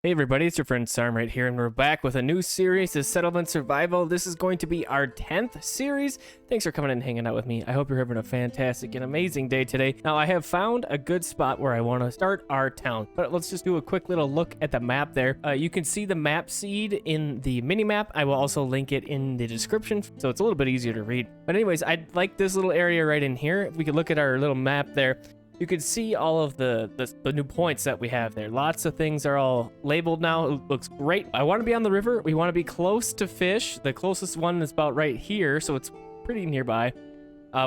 Hey everybody, it's your friend Sarmate here, and we're back with a new series of Settlement Survival. This is going to be our 10th series. Thanks for coming and hanging out with me. I hope you're having a fantastic and amazing day today. Now, I have found a good spot where I want to start our town, but let's just do a quick little look at the map there. You can see the map seed in the mini-map. I will also link it in the description, so it's a little bit easier to read. But anyways, I like this little area right in here. If we could look at our little map there, you can see all of the new points that we have there. Lots of things are all labeled now. It looks great. I want to be on the river. We want to be close to fish. The closest one is about right here, so it's pretty nearby.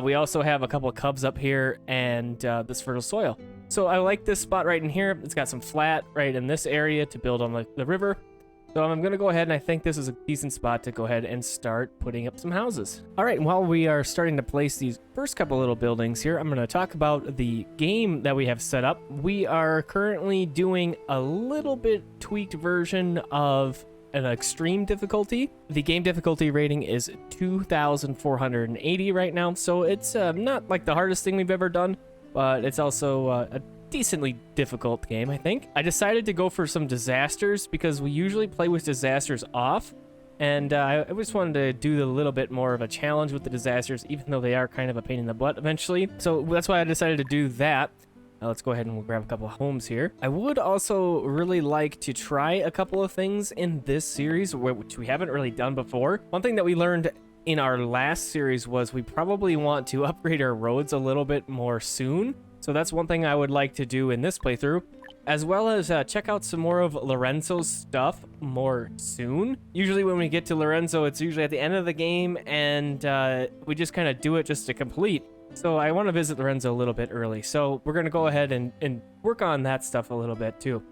We also have a couple of cubs up here and this fertile soil. So I like this spot right in here. It's got some flat right in this area to build on the river. So I'm going to go ahead, and I think this is a decent spot to go ahead and start putting up some houses. All right, and while we are starting to place these first couple little buildings here, I'm going to talk about the game that we have set up. We are currently doing a little bit tweaked version of an extreme difficulty. The game difficulty rating is 2,480 right now, so it's not like the hardest thing we've ever done, but it's also a decently difficult game, I think. I decided to go for some disasters because we usually play with disasters off, and I just wanted to do a little bit more of a challenge with the disasters, even though they are kind of a pain in the butt eventually. So that's why I decided to do that. Let's go ahead and we'll grab a couple of homes here. I would also really like to try a couple of things in this series, which we haven't really done before. One thing that we learned in our last series was we probably want to upgrade our roads a little bit more soon. So that's one thing I would like to do in this playthrough, as well as check out some more of Lorenzo's stuff more soon. Usually when we get to Lorenzo, it's usually at the end of the game, and we just kind of do it just to complete. So I want to visit Lorenzo a little bit early. So we're going to go ahead and work on that stuff a little bit too.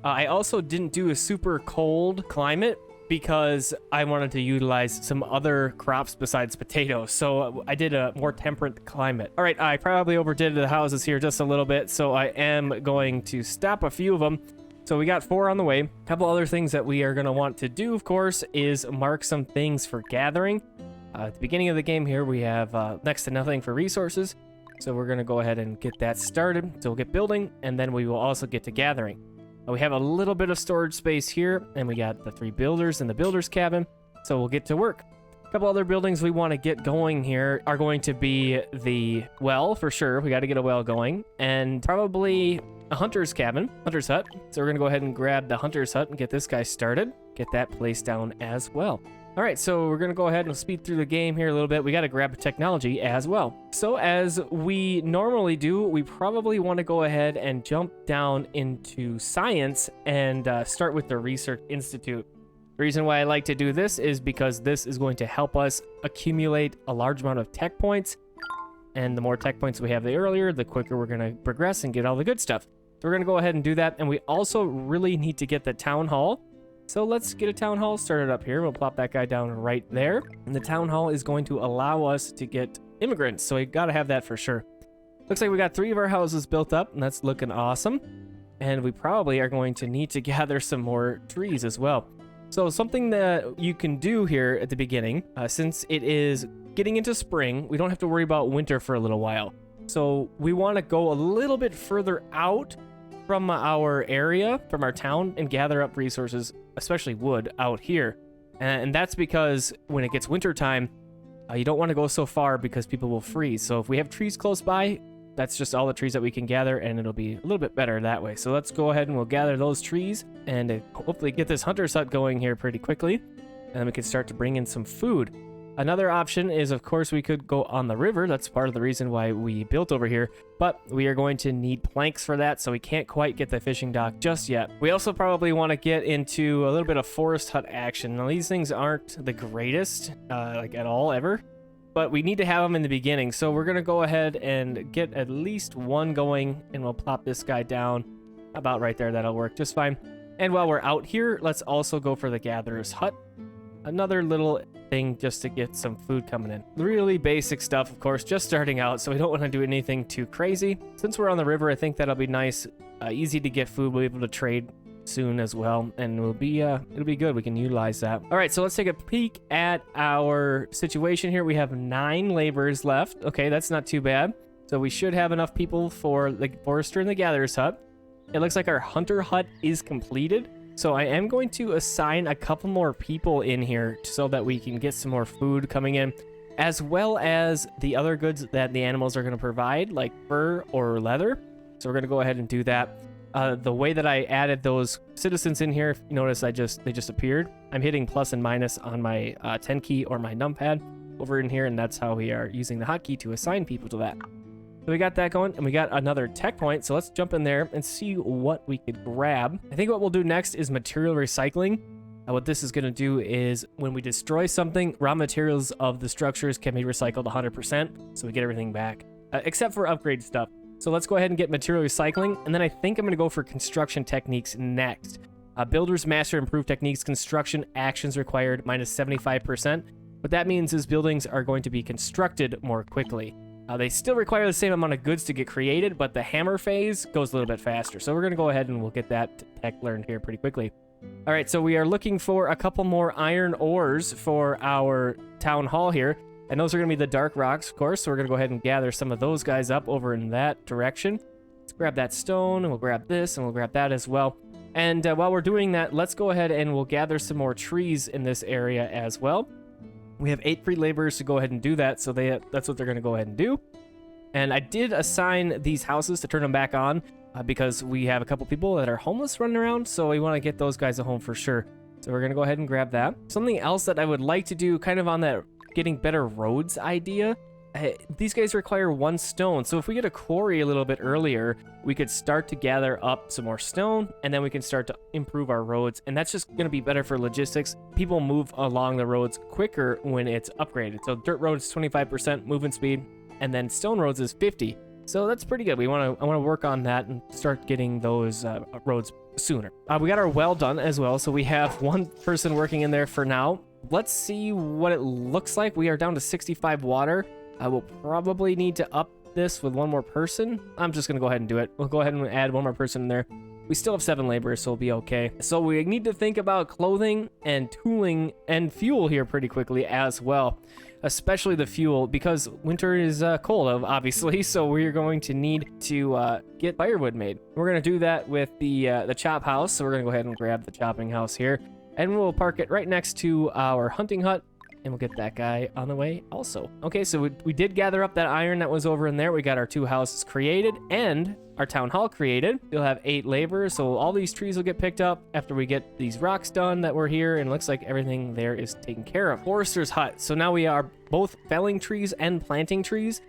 I also didn't do a super cold climate because I wanted to utilize some other crops besides potatoes. So I did a more temperate climate. All right, I probably overdid the houses here just a little bit, so I am going to stop a few of them. So we got 4 on the way. A couple other things that we are going to want to do, of course, is mark some things for gathering. At the beginning of the game here, we have next to nothing for resources. So we're going to go ahead and get that started. So we'll get building, and then we will also get to gathering. We have a little bit of storage space here, and we got the 3 builders in the builder's cabin, so we'll get to work. A couple other buildings we want to get going here are going to be the well, for sure. We got to get a well going, and probably a hunter's cabin, hunter's hut. So we're going to go ahead and grab the hunter's hut and get this guy started, get that place down as well. All right, so we're going to go ahead and speed through the game here a little bit. We got to grab technology as well. So as we normally do, we probably want to go ahead and jump down into science and start with the Research Institute. The reason why I like to do this is because this is going to help us accumulate a large amount of tech points. And the more tech points we have the earlier, the quicker we're going to progress and get all the good stuff. So we're going to go ahead and do that. And we also really need to get the town hall. So let's get a town hall started up here. We'll plop that guy down right there. And the town hall is going to allow us to get immigrants. So we got to have that for sure. Looks like we got 3 of our houses built up, and that's looking awesome. And we probably are going to need to gather some more trees as well. So something that you can do here at the beginning, since it is getting into spring, we don't have to worry about winter for a little while. So we want to go a little bit further out from our area, from our town, and gather up resources, especially wood, out here. And that's because when it gets winter time, you don't want to go so far because people will freeze. So if we have trees close by, that's just all the trees that we can gather, and it'll be a little bit better that way. So let's go ahead and we'll gather those trees and hopefully get this hunter's hut going here pretty quickly. And then we can start to bring in some food. Another option is, of course, we could go on the river. That's part of the reason why we built over here, but we are going to need planks for that, so we can't quite get the fishing dock just yet. We also probably want to get into a little bit of forest hut action. Now, these things aren't the greatest, like at all, ever, but we need to have them in the beginning, so we're going to go ahead and get at least one going, and we'll plop this guy down about right there. That'll work just fine. And while we're out here, let's also go for the gatherer's hut. Another little thing just to get some food coming in. Really basic stuff, of course, just starting out, so we don't want to do anything too crazy. Since we're on the river, I think that'll be nice. Easy to get food. We'll be able to trade soon as well, and it'll be good. We can utilize that. All right, so let's take a peek at our situation here. We have 9 laborers left. Okay, that's not too bad. So we should have enough people for the forester and the gatherer's hut. It looks like our hunter hut is completed. So I am going to assign a couple more people in here so that we can get some more food coming in, as well as the other goods that the animals are going to provide, like fur or leather. So we're going to go ahead and do that. The way that I added those citizens in here, if you notice, they just appeared. I'm hitting plus and minus on my 10 key or my numpad over in here, and that's how we are using the hotkey to assign people to that. So we got that going, and we got another tech point, so let's jump in there and see what we could grab. I think what we'll do next is material recycling. What this is going to do is when we destroy something, raw materials of the structures can be recycled 100%, so we get everything back, except for upgrade stuff. So let's go ahead and get material recycling, and then I think I'm going to go for construction techniques next. Builders master improved techniques, construction actions required minus 75%. What that means is buildings are going to be constructed more quickly. They still require the same amount of goods to get created, but the hammer phase goes a little bit faster. So we're going to go ahead and we'll get that tech learned here pretty quickly. All right, so we are looking for a couple more iron ores for our town hall here. And those are going to be the dark rocks, of course. So we're going to go ahead and gather some of those guys up over in that direction. Let's grab that stone, and we'll grab this, and we'll grab that as well. And while we're doing that, let's go ahead and we'll gather some more trees in this area as well. We have 8 free laborers to go ahead and do that, so that's what they're going to go ahead and do. And I did assign these houses to turn them back on because we have a couple people that are homeless running around, so we want to get those guys a home for sure. So we're going to go ahead and grab that. Something else that I would like to do kind of on that getting better roads idea, these guys require 1 stone, so if we get a quarry a little bit earlier, we could start to gather up some more stone, and then we can start to improve our roads, and that's just going to be better for logistics. People move along the roads quicker when it's upgraded. So dirt roads 25% movement speed, and then stone roads is 50. So that's pretty good. I want to work on that and start getting those roads sooner. We got our well done as well, so we have 1 person working in there for now. Let's see what it looks like. We are down to 65 water. I will probably need to up this with 1 more person. I'm just going to go ahead and do it. We'll go ahead and add 1 more person in there. We still have 7 laborers, so we'll be okay. So we need to think about clothing and tooling and fuel here pretty quickly as well, especially the fuel, because winter is cold, obviously, so we're going to need to get firewood made. We're going to do that with the chop house, so we're going to go ahead and grab the chopping house here, and we'll park it right next to our hunting hut, and we'll get that guy on the way also. Okay, so we did gather up that iron that was over in there. We got our 2 houses created and our town hall created. We'll have 8 laborers, so all these trees will get picked up after we get these rocks done that were here, and it looks like everything there is taken care of. Forester's hut. So now we are both felling trees and planting trees.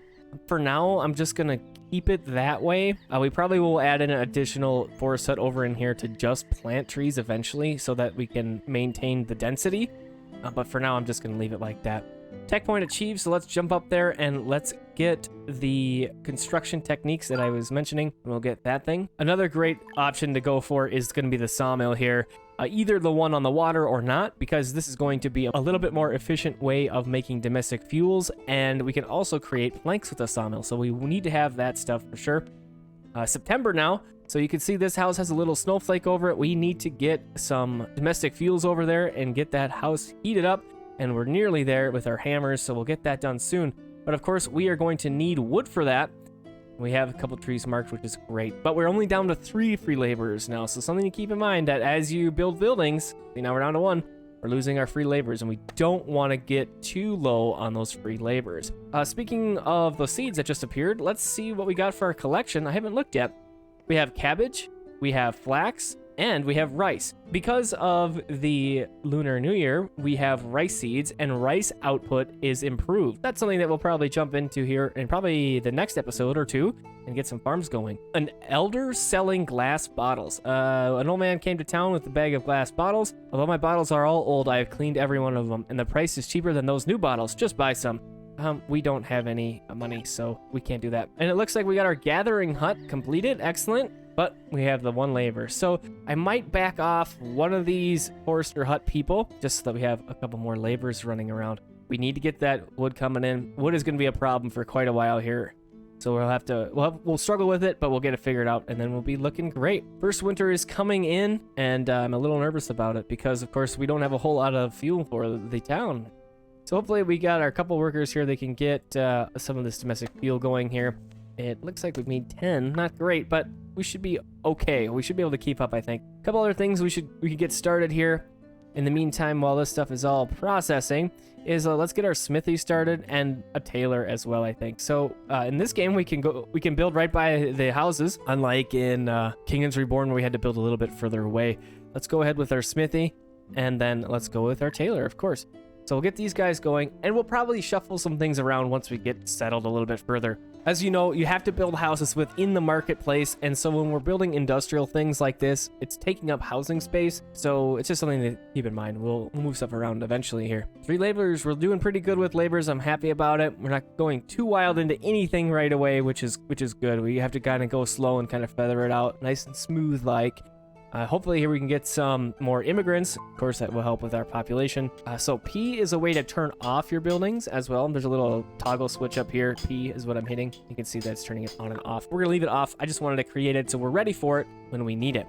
For now, I'm just gonna keep it that way. We probably will add in an additional forest hut over in here to just plant trees eventually so that we can maintain the density. But for now, I'm just going to leave it like that. Tech point achieved, so let's jump up there and let's get the construction techniques that I was mentioning. We'll get that thing. Another great option to go for is going to be the sawmill here. Either the one on the water or not, because this is going to be a little bit more efficient way of making domestic fuels, and we can also create planks with the sawmill, so we need to have that stuff for sure. September now. So you can see this house has a little snowflake over it. We need to get some domestic fuels over there and get that house heated up. And we're nearly there with our hammers, so we'll get that done soon. But of course, we are going to need wood for that. We have a couple trees marked, which is great. But we're only down to 3 free laborers now. So something to keep in mind that as you build buildings, see, now we're down to 1. We're losing our free laborers, and we don't want to get too low on those free laborers. Speaking of the seeds that just appeared, let's see what we got for our collection. I haven't looked yet. We have cabbage, we have flax, and we have rice. Because of the Lunar New Year, we have rice seeds, and rice output is improved. That's something that we'll probably jump into here in probably the next episode or 2 and get some farms going. An elder selling glass bottles. An old man came to town with a bag of glass bottles. Although my bottles are all old, I have cleaned every one of them, and the price is cheaper than those new bottles. Just buy some. We don't have any money, so we can't do that. And it looks like we got our gathering hut completed. Excellent. But we have the 1 labor. So I might back off one of these Forester hut people just so that we have a couple more laborers running around. We need to get that wood coming in. Wood is going to be a problem for quite a while here. So we'll struggle with it, but we'll get it figured out, and then we'll be looking great. First winter is coming in, and I'm a little nervous about it because, of course, we don't have a whole lot of fuel for the town. So hopefully we got our couple workers here. They can get some of this domestic fuel going here. It looks like we made 10. Not great, but we should be okay. We should be able to keep up, I think. A couple other things we could get started here. In the meantime, while this stuff is all processing, is let's get our smithy started and a tailor as well, I think. So in this game, we can build right by the houses, unlike in Kingdoms Reborn where we had to build a little bit further away. Let's go ahead with our smithy, and then let's go with our tailor, of course. So we'll get these guys going, and we'll probably shuffle some things around once we get settled a little bit further. As you know, you have to build houses within the marketplace, and so when we're building industrial things like this, it's taking up housing space, so it's just something to keep in mind. We'll move stuff around eventually here. 3 laborers, we're doing pretty good with laborers. I'm happy about it. We're not going too wild into anything right away, which is good. We have to kind of go slow and kind of feather it out, nice and smooth like. Hopefully here we can get some more immigrants. Of course, that will help with our population. So P is a way to turn off your buildings as well. There's a little toggle switch up here. P is what I'm hitting. You can see that's turning it on and off. We're gonna leave it off. I just wanted to create it so we're ready for it when we need it.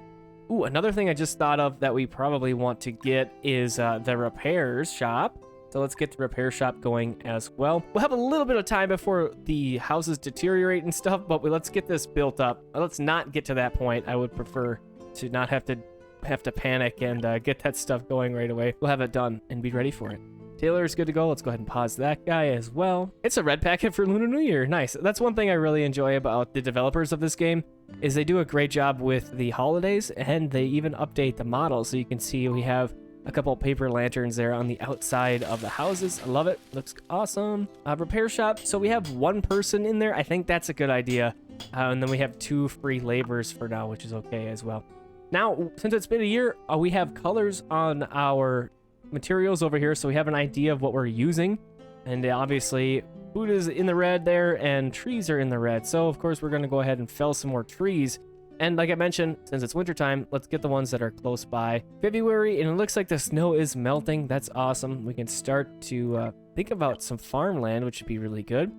Ooh, another thing I just thought of that we probably want to get is the repairs shop. So let's get the repair shop going as well. We'll have a little bit of time before the houses deteriorate and stuff, but let's get this built up. Let's not get to that point. I would prefer to not have to panic and get that stuff going right away. We'll have it done and be ready for it. Taylor is good to go. Let's go ahead and pause that guy as well. It's a red packet for Lunar New Year. Nice. That's one thing I really enjoy about the developers of this game is they do a great job with the holidays, and they even update the model. So you can see we have a couple paper lanterns there on the outside of the houses. I love it. Looks awesome. Repair shop. So we have 1 person in there. I think that's a good idea. And then we have 2 free laborers for now, which is okay as well. Now, since it's been a year, we have colors on our materials over here, so we have an idea of what we're using. And obviously, food is in the red there, and trees are in the red. So, of course, we're going to go ahead and fell some more trees. And like I mentioned, since it's wintertime, let's get the ones that are close by. February, and it looks like the snow is melting. That's awesome. We can start to think about some farmland, which would be really good.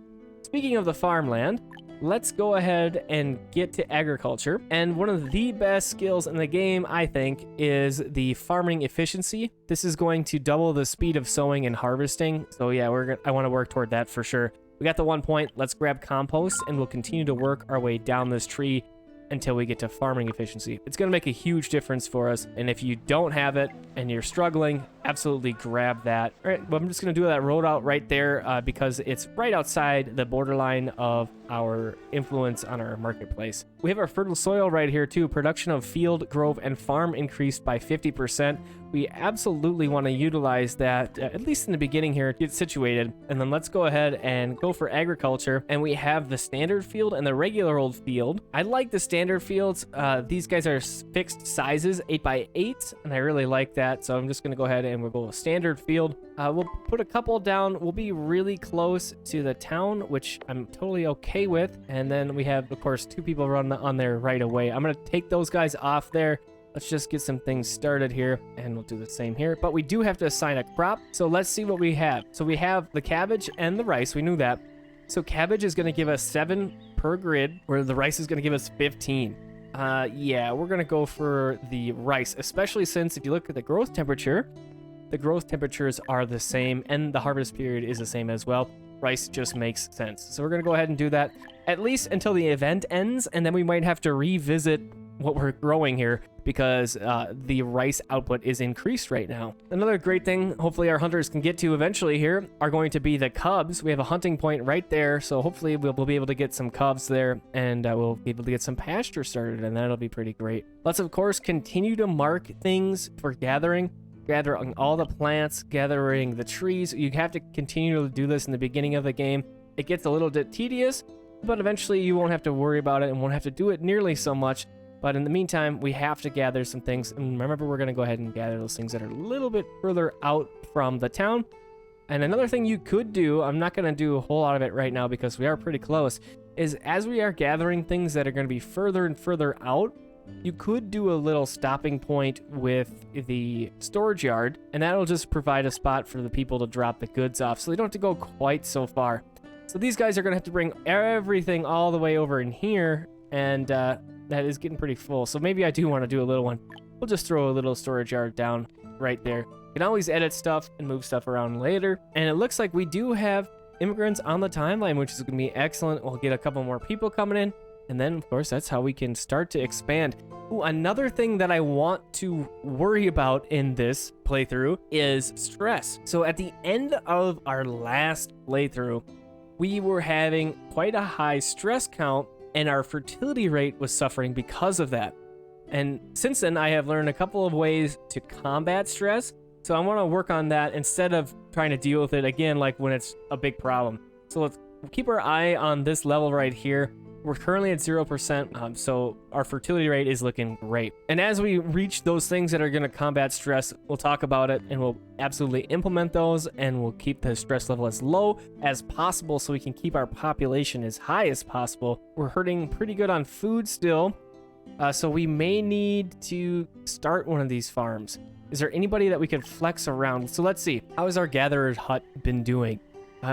Speaking of the farmland, let's go ahead and get to agriculture. And one of the best skills in the game, I think, is the farming efficiency. This is going to double the speed of sowing and harvesting. So yeah, I want to work toward that for sure. We got the 1 point. Let's grab compost, and we'll continue to work our way down this tree until we get to farming efficiency. It's going to make a huge difference for us. And if you don't have it and you're struggling, absolutely grab that. All right, well, I'm just going to do that road out right there because it's right outside the borderline of our influence on our marketplace. We have our fertile soil right here too. Production of field, grove, and farm increased by 50%. We absolutely want to utilize that, at least in the beginning here, get situated. And then let's go ahead and go for agriculture. And we have the standard field and the regular old field. I like the standard fields. These guys are fixed sizes, 8x8, and I really like that. So I'm just going to go ahead and we'll go with standard field. We'll put a couple down. We'll be really close to the town, which I'm totally okay with. And then we have, of course, 2 people run on there right away. I'm going to take those guys off there. Let's just get some things started here, and we'll do the same here. But we do have to assign a crop, so let's see what we have. So we have the cabbage and the rice. We knew that. So cabbage is going to give us 7 per grid, where the rice is going to give us 15. Yeah, we're going to go for the rice, especially since if you look at the growth temperature, the growth temperatures are the same, and the harvest period is the same as well. Rice just makes sense. So we're going to go ahead and do that, at least until the event ends, and then we might have to revisit what we're growing here because the rice output is increased right now. Another great thing hopefully our hunters can get to eventually here are going to be the cubs. We have a hunting point right there, so hopefully we'll be able to get some cubs there, and we'll be able to get some pasture started, and that'll be pretty great. Let's of course continue to mark things for gathering all the plants, gathering the trees. You have to continue to do this in the beginning of the game. It gets a little bit tedious, but eventually you won't have to worry about it and won't have to do it nearly so much. But in the meantime, we have to gather some things. And remember, we're going to go ahead and gather those things that are a little bit further out from the town. And another thing you could do, I'm not going to do a whole lot of it right now because we are pretty close, is as we are gathering things that are going to be further and further out, you could do a little stopping point with the storage yard, and that'll just provide a spot for the people to drop the goods off, so they don't have to go quite so far. So these guys are going to have to bring everything all the way over in here, and that is getting pretty full. So maybe I do want to do a little one. We'll just throw a little storage yard down right there. You can always edit stuff and move stuff around later. And it looks like we do have immigrants on the timeline, which is going to be excellent. We'll get a couple more people coming in. And then, of course, that's how we can start to expand. Ooh, another thing that I want to worry about in this playthrough is stress. So at the end of our last playthrough, we were having quite a high stress count, and our fertility rate was suffering because of that. And since then, I have learned a couple of ways to combat stress. So I want to work on that instead of trying to deal with it again, like when it's a big problem. So let's keep our eye on this level right here. We're currently at 0%, so our fertility rate is looking great. And as we reach those things that are going to combat stress, we'll talk about it, and we'll absolutely implement those, and we'll keep the stress level as low as possible so we can keep our population as high as possible. We're hurting pretty good on food still, so we may need to start one of these farms. Is there anybody that we can flex around? So let's see. How has our gatherer's hut been doing?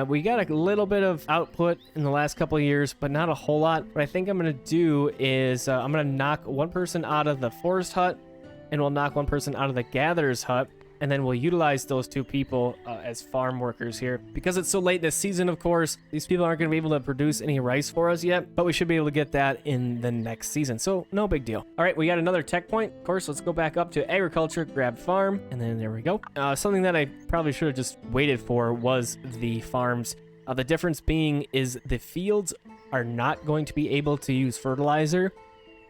We got a little bit of output in the last couple of years, but not a whole lot. What I think I'm going to do is I'm going to knock one person out of the forest hut, and we'll knock one person out of the gatherer's hut, and then we'll utilize those two people as farm workers here. Because it's so late this season, of course, these people aren't going to be able to produce any rice for us yet, but we should be able to get that in the next season, so no big deal. All right, we got another tech point. Of course, let's go back up to agriculture, grab farm, and then there we go. Something that I probably should have just waited for was the farms. The difference being is the fields are not going to be able to use fertilizer,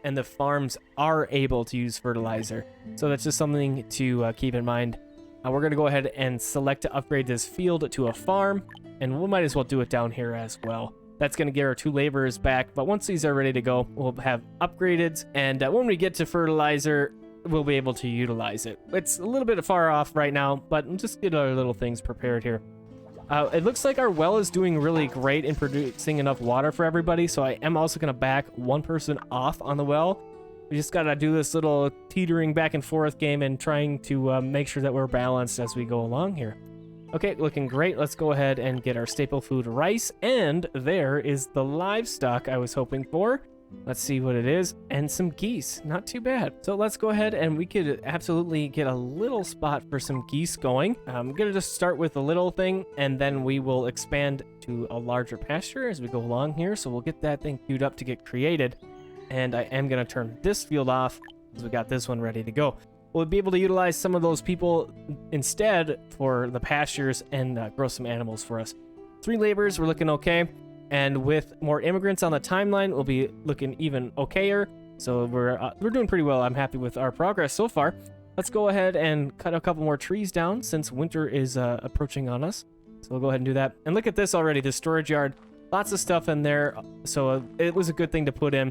and the farms are able to use fertilizer. So that's just something to keep in mind. We're going to go ahead and select to upgrade this field to a farm, and we might as well do it down here as well. That's going to get our 2 laborers back, but once these are ready to go, we'll have upgraded, and when we get to fertilizer, we'll be able to utilize it. It's a little bit far off right now, but just get our little things prepared here. It looks like our well is doing really great in producing enough water for everybody, so I am also going to back one person off on the well. We just got to do this little teetering back and forth game and trying to make sure that we're balanced as we go along here. Okay, looking great. Let's go ahead and get our staple food rice, and there is the livestock I was hoping for. Let's see what it is, and some geese. Not too bad. So let's go ahead and we could absolutely get a little spot for some geese going. I'm gonna just start with a little thing, and then we will expand to a larger pasture as we go along here. So we'll get that thing queued up to get created, and I am gonna turn this field off because we got this one ready to go. We'll be able to utilize some of those people instead for the pastures and grow some animals for us. 3 laborers, we're looking okay. And with more immigrants on the timeline, we'll be looking even okayer. So we're doing pretty well. I'm happy with our progress so far. Let's go ahead and cut a couple more trees down since winter is approaching on us. So we'll go ahead and do that. And look at this already, the storage yard. Lots of stuff in there. So it was a good thing to put in.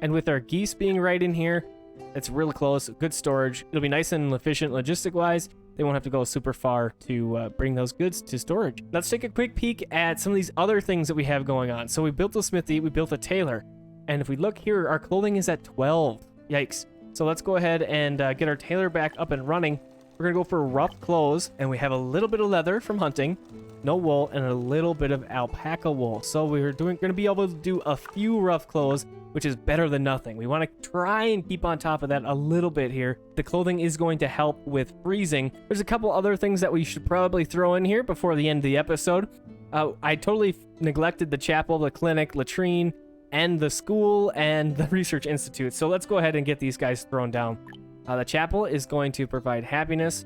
And with our geese being right in here, it's really close, good storage. It'll be nice and efficient logistic-wise. They won't have to go super far to bring those goods to storage. Let's take a quick peek at some of these other things that we have going on. So we built a smithy, we built a tailor. And if we look here, our clothing is at 12. Yikes. So let's go ahead and get our tailor back up and running. We're going to go for rough clothes. And we have a little bit of leather from hunting, no wool, and a little bit of alpaca wool. So we're going to be able to do a few rough clothes, which is better than nothing. We want to try and keep on top of that a little bit here. The clothing is going to help with freezing. There's a couple other things that we should probably throw in here before the end of the episode. I totally neglected the chapel, the clinic, latrine, and the school, and the research institute. So let's go ahead and get these guys thrown down. The chapel is going to provide happiness.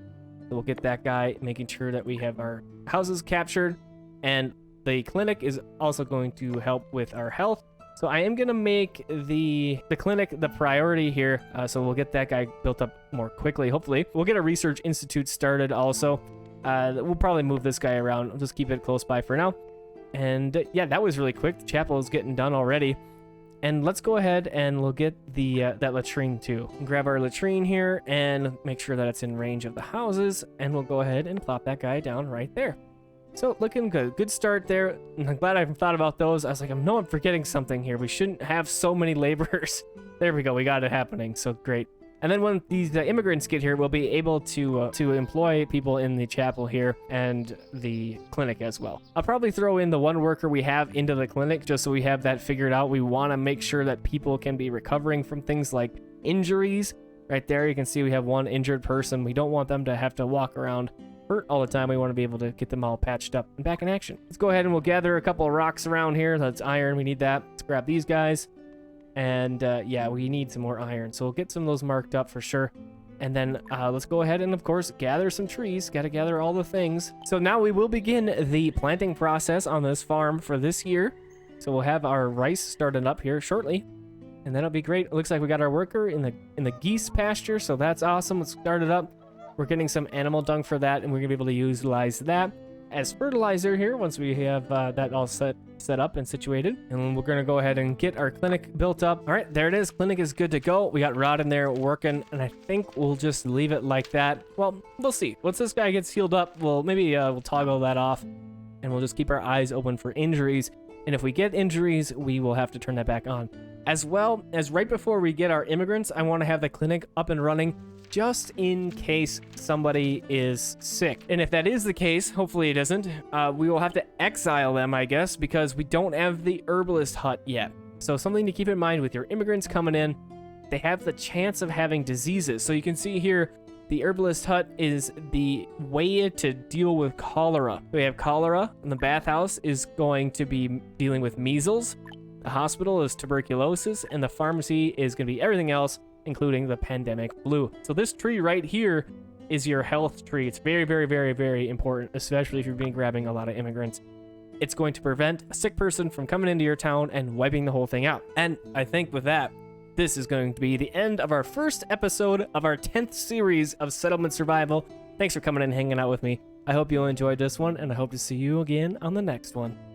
So we'll get that guy, making sure that we have our houses captured. And the clinic is also going to help with our health. So I am going to make the clinic the priority here. So we'll get that guy built up more quickly, hopefully. We'll get a research institute started also. We'll probably move this guy around. I'll just keep it close by for now. And yeah, that was really quick. The chapel is getting done already. And let's go ahead and we'll get the that latrine too. Grab our latrine here and make sure that it's in range of the houses. And we'll go ahead and plop that guy down right there. So looking good. Good start there. I'm glad I thought about those. I was like, I'm forgetting something here. We shouldn't have so many laborers. There we go. We got it happening. So great. And then when these immigrants get here, we'll be able to employ people in the chapel here and the clinic as well. I'll probably throw in the one worker we have into the clinic just so we have that figured out. We want to make sure that people can be recovering from things like injuries. Right there, you can see we have one injured person. We don't want them to have to walk around hurt all the time. We want to be able to get them all patched up and back in action. Let's go ahead and we'll gather a couple of rocks around here. That's iron. We need that. Let's grab these guys. And yeah, we need some more iron. So we'll get some of those marked up for sure. And then let's go ahead and, of course, gather some trees. Got to gather all the things. So now we will begin the planting process on this farm for this year. So we'll have our rice started up here shortly. And that'll be great. It looks like we got our worker in the geese pasture. So that's awesome. Let's start it up. We're getting some animal dung for that. And we're going to be able to utilize that as fertilizer here once we have that all set up and situated. And we're going to go ahead and get our clinic built up. All right, there it is. Clinic is good to go. We got Rod in there working, and I think we'll just leave it like that. Well, we'll see. Once this guy gets healed up, well, maybe we'll toggle that off, and we'll just keep our eyes open for injuries. And if we get injuries, we will have to turn that back on. As well as right before we get our immigrants, I want to have the clinic up and running just in case somebody is sick. And if that is the case, hopefully it isn't, we will have to exile them, I guess, because we don't have the herbalist hut yet. So something to keep in mind with your immigrants coming in, they have the chance of having diseases. So you can see here, the herbalist hut is the way to deal with cholera. We have cholera, and the bathhouse is going to be dealing with measles. The hospital is tuberculosis, and the pharmacy is going to be everything else, including the pandemic flu. So this tree right here is your health tree. It's very, very, very, very important, especially if you're grabbing a lot of immigrants. It's going to prevent a sick person from coming into your town and wiping the whole thing out. And I think with that, this is going to be the end of our first episode of our 10th series of Settlement Survival. Thanks for coming and hanging out with me. I hope you enjoyed this one, and I hope to see you again on the next one.